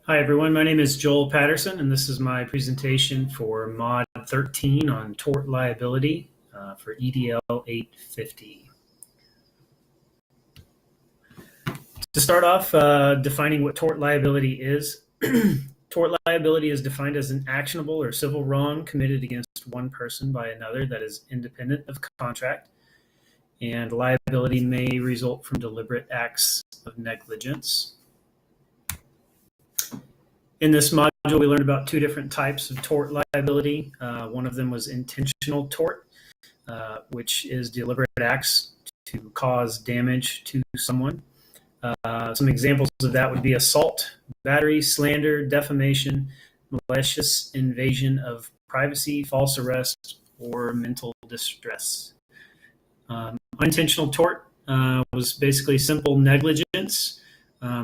Hi everyone, my name is Joel Patterson and this is my presentation for Mod 13 on tort liability for EDL 850. To start off, defining what tort liability is. Tort liability is defined as an actionable or civil wrong committed against one person by another that is independent of contract, and liability may result from deliberate acts of negligence. In this module, we learned about two different types of tort liability. One of them was intentional tort, which is deliberate acts to cause damage to someone. Some examples of that would be assault, battery, slander, defamation, malicious invasion of privacy, false arrest, or mental distress. Unintentional tort was basically simple negligence.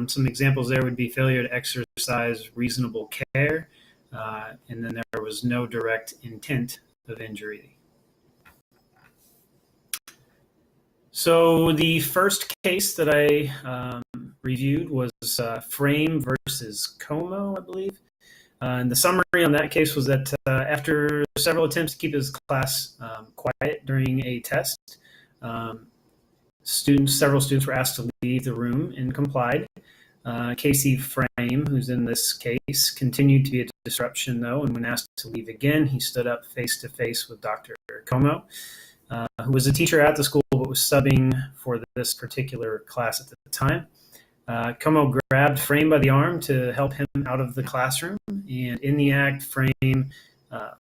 Some examples there would be failure to exercise reasonable care, and then there was no direct intent of injury. So the first case that I reviewed was Frame versus Como, I believe. And the summary on that case was that after several attempts to keep his class quiet during a test, several students were asked to leave the room and complied. Casey Frame, who's in this case, continued to be a disruption though, and when asked to leave again, he stood up face to face with Dr. Como, who was a teacher at the school but was subbing for this particular class at the time. Como grabbed Frame by the arm to help him out of the classroom, and in the act, Frame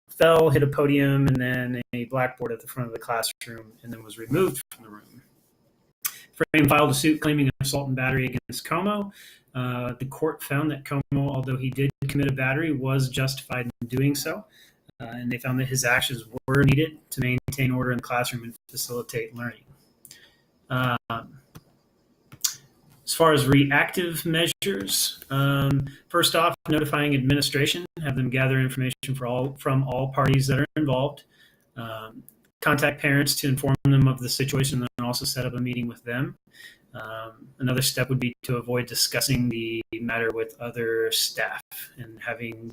fell, hit a podium, and then a blackboard at the front of the classroom, and then was removed from the room. Frame filed a suit claiming assault and battery against Como. The court found that Como, although he did commit a battery, was justified in doing so, and they found that his actions were needed to maintain order in the classroom and facilitate learning. As far as reactive measures, first off, notifying administration, have them gather information from all parties that are involved. Contact parents to inform them of the situation and also set up a meeting with them. Another step would be to avoid discussing the matter with other staff and having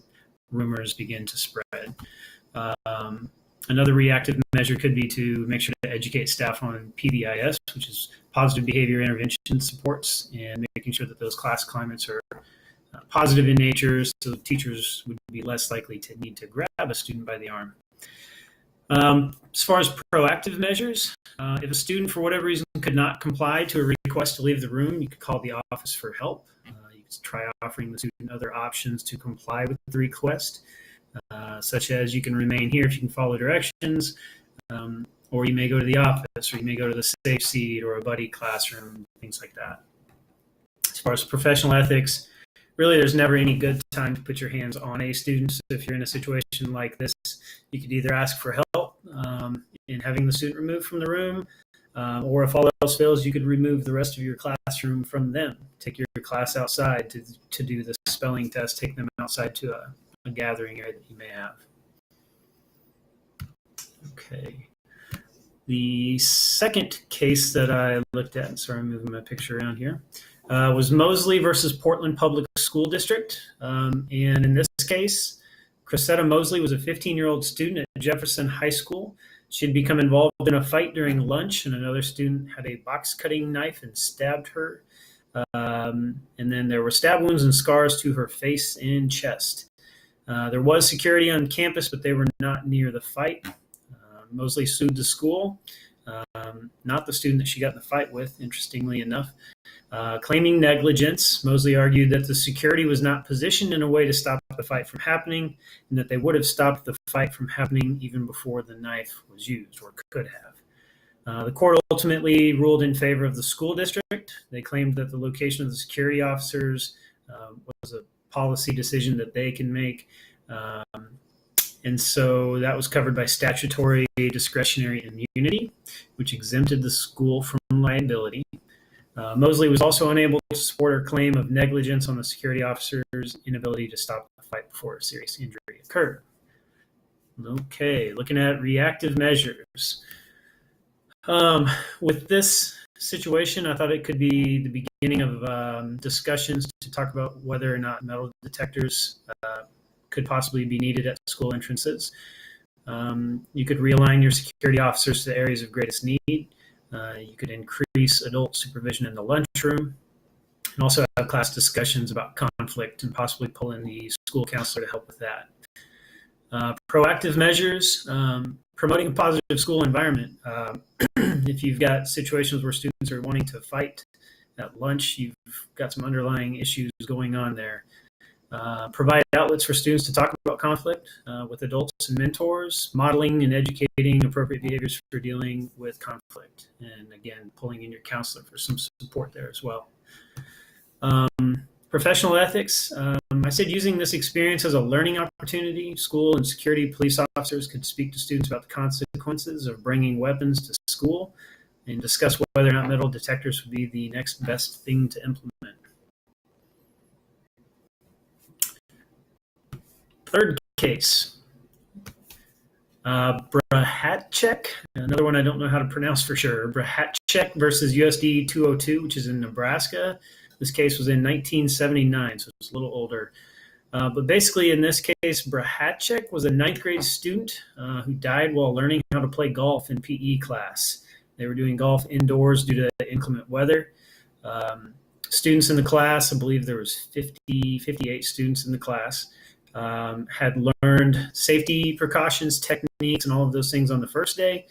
rumors begin to spread. Another reactive measure could be to make sure to educate staff on PBIS, which is positive behavior intervention supports, and making sure that those class climates are positive in nature, so teachers would be less likely to need to grab a student by the arm. As far as proactive measures, if a student for whatever reason could not comply to a request to leave the room, you could call the office for help. You could try offering the student other options to comply with the request, such as you can remain here if you can follow directions, or you may go to the office, or you may go to the safe seat or a buddy classroom, things like that. As far as professional ethics, really, there's never any good time to put your hands on a student. So if you're in a situation like this, you could either ask for help in having the student removed from the room, or if all else fails, you could remove the rest of your classroom from them. Take your class outside to do the spelling test. Take them outside to a gathering area that you may have. Okay. The second case that I looked at, sorry, I'm moving my picture around here, was Mosley versus Portland Public School District. And in this case, Cressetta Mosley was a 15-year-old student at Jefferson High School. She had become involved in a fight during lunch, and another student had a box-cutting knife and stabbed her. And then there were stab wounds and scars to her face and chest. There was security on campus, but they were not near the fight. Mosley sued the school, not the student that she got in the fight with, interestingly enough. Claiming negligence, Mosley argued that the security was not positioned in a way to stop the fight from happening, and that they would have stopped the fight from happening even before the knife was used, or could have. The court ultimately ruled in favor of the school district. They claimed that the location of the security officers was a policy decision that they can make, and so that was covered by statutory discretionary immunity, which exempted the school from liability. Mosley was also unable to support her claim of negligence on the security officer's inability to stop the fight before a serious injury occurred. Okay, looking at reactive measures. With this situation, I thought it could be the beginning of discussions to talk about whether or not metal detectors could possibly be needed at school entrances. You could realign your security officers to the areas of greatest need. You could increase adult supervision in the lunchroom, and also have class discussions about conflict and possibly pull in the school counselor to help with that. Proactive measures, promoting a positive school environment. If you've got situations where students are wanting to fight at lunch, you've got some underlying issues going on there. Provide outlets for students to talk about conflict with adults and mentors, modeling and educating appropriate behaviors for dealing with conflict. And again, pulling in your counselor for some support there as well. Professional ethics. I said using this experience as a learning opportunity. School and security police officers could speak to students about the consequences of bringing weapons to school and discuss whether or not metal detectors would be the next best thing to implement. Third case, Brahatchek, another one I don't know how to pronounce for sure. Brahatchek versus USD 202, which is in Nebraska. This case was in 1979, so it's a little older. But basically, in this case, Brahatchek was a ninth grade student who died while learning how to play golf in PE class. They were doing golf indoors due to inclement weather. Students in the class, I believe there was 58 students in the class, had learned safety precautions, techniques, and all of those things on the first day,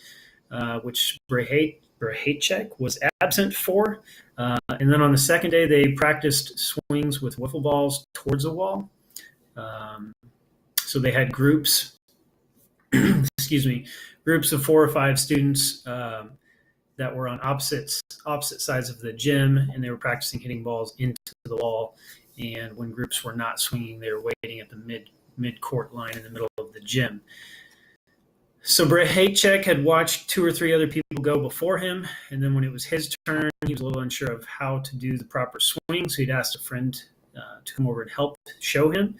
which Brahatchek was absent for. And then on the second day, they practiced swings with wiffle balls towards a wall. So they had groups, groups of 4 or 5 students that were on opposite sides of the gym, and they were practicing hitting balls into the wall. And when groups were not swinging, they were waiting at the mid-court line in the middle of the gym. So Brahatchek had watched 2 or 3 other people go before him, and then when it was his turn, he was a little unsure of how to do the proper swing, so he'd asked a friend to come over and help show him.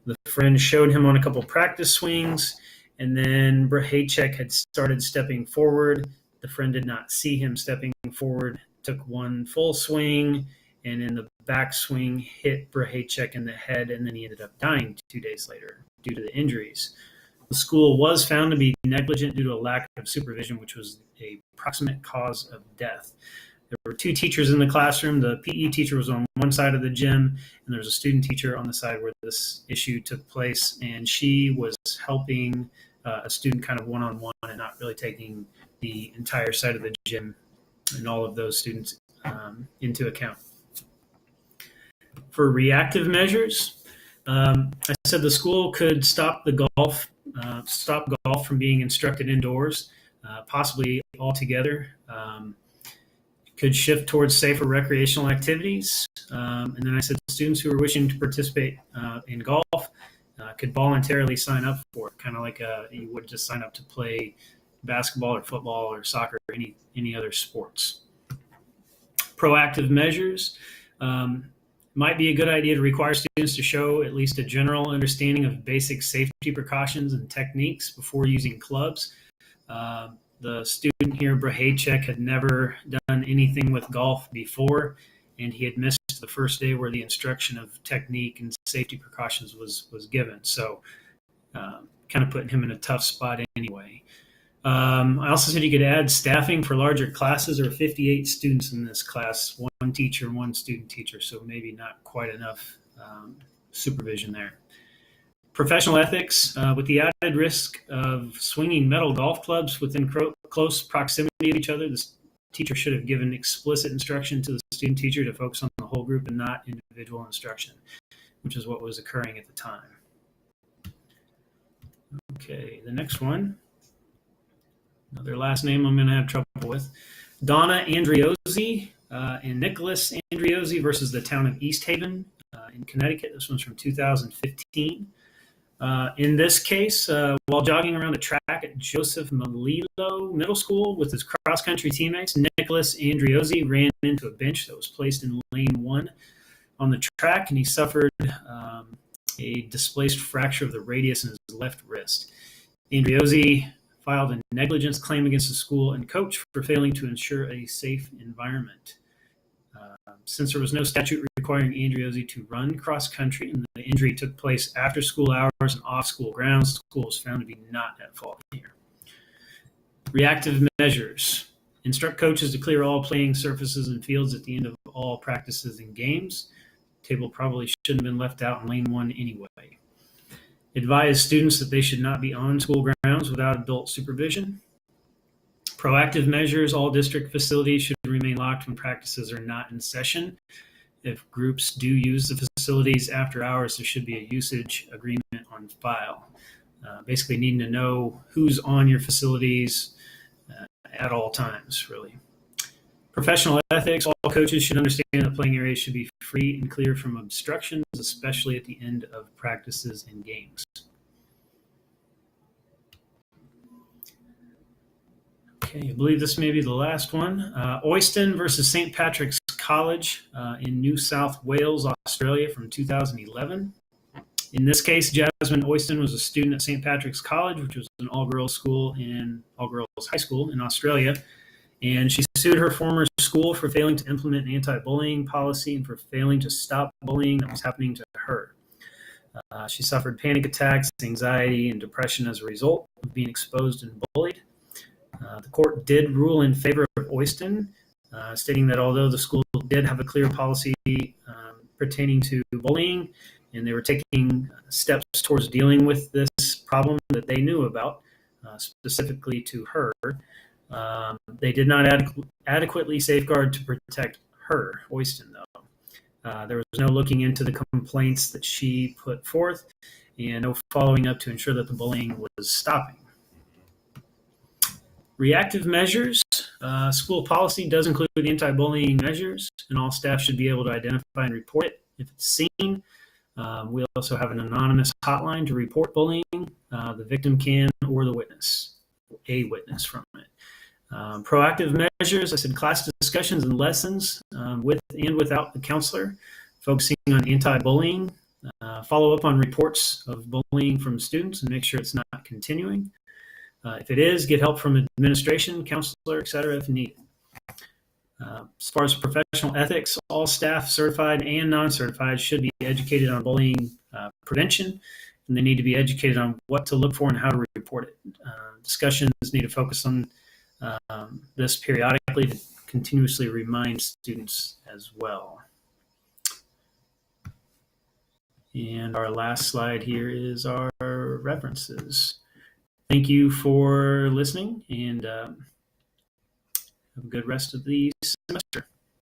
The friend showed him on a couple practice swings, and then Brahatchek had started stepping forward. The friend did not see him stepping forward, took one full swing, and in the backswing hit Brahatchek in the head, and then he ended up dying 2 days later due to the injuries. The school was found to be negligent due to a lack of supervision, which was a proximate cause of death. There were 2 teachers in the classroom. The PE teacher was on one side of the gym, and there was a student teacher on the side where this issue took place, and she was helping a student kind of one-on-one and not really taking the entire side of the gym and all of those students into account. For reactive measures, I said the school could stop golf from being instructed indoors, possibly altogether. Could shift towards safer recreational activities. And then I said students who are wishing to participate in golf could voluntarily sign up for it, kind of like you would just sign up to play basketball or football or soccer or any other sports. Proactive measures. Might be a good idea to require students to show at least a general understanding of basic safety precautions and techniques before using clubs. The student here, Brahatchek, had never done anything with golf before, and he had missed the first day where the instruction of technique and safety precautions was given. So kind of putting him in a tough spot anyway. I also said you could add staffing for larger classes. There are 58 students in this class, 1 teacher, 1 student teacher, so maybe not quite enough supervision there. Professional ethics, with the added risk of swinging metal golf clubs within close proximity of each other, the teacher should have given explicit instruction to the student teacher to focus on the whole group and not individual instruction, which is what was occurring at the time. Okay, the next one. Another last name I'm going to have trouble with. Donna Andriozzi and Nicholas Andriozzi versus the town of East Haven in Connecticut. This one's from 2015. In this case, while jogging around a track at Joseph Melillo Middle School with his cross-country teammates, Nicholas Andriozzi ran into a bench that was placed in lane 1 on the track, and he suffered a displaced fracture of the radius in his left wrist. Andriozzi filed a negligence claim against the school and coach for failing to ensure a safe environment. Since there was no statute requiring Andriozzi to run cross country and the injury took place after school hours and off school grounds, the school was found to be not at fault here. Reactive measures. Instruct coaches to clear all playing surfaces and fields at the end of all practices and games. Table probably shouldn't have been left out in lane 1 anyway. Advise students that they should not be on school grounds without adult supervision. Proactive measures. All district facilities should remain locked when practices are not in session. If groups do use the facilities after hours, there should be a usage agreement on file. Basically needing to know who's on your facilities at all times, really. Professional ethics. All coaches should understand that playing areas should be free and clear from obstructions, especially at the end of practices and games. Okay, I believe this may be the last one. Oyston versus St. Patrick's College in New South Wales, Australia from 2011. In this case, Jasmine Oyston was a student at St. Patrick's College, which was an all-girls high school in Australia. And she sued her former school for failing to implement an anti-bullying policy and for failing to stop bullying that was happening to her. She suffered panic attacks, anxiety, and depression as a result of being exposed and bullied. The court did rule in favor of Oyston, stating that although the school did have a clear policy pertaining to bullying, and they were taking steps towards dealing with this problem that they knew about, specifically to her, they did not adequately safeguard to protect her, Oyston, though. There was no looking into the complaints that she put forth and no following up to ensure that the bullying was stopping. Reactive measures. School policy does include anti-bullying measures, and all staff should be able to identify and report it if it's seen. We also have an anonymous hotline to report bullying. The victim can, or a witness from it. Proactive measures. I said class discussions and lessons with and without the counselor, focusing on anti-bullying. Follow up on reports of bullying from students and make sure it's not continuing. If it is, get help from administration, counselor, etc. if needed. As far as professional ethics, all staff, certified and non-certified, should be educated on bullying prevention, and they need to be educated on what to look for and how to report it. Discussions need to focus on this periodically to continuously remind students as well. And our last slide here is our references. Thank you for listening, and have a good rest of the semester.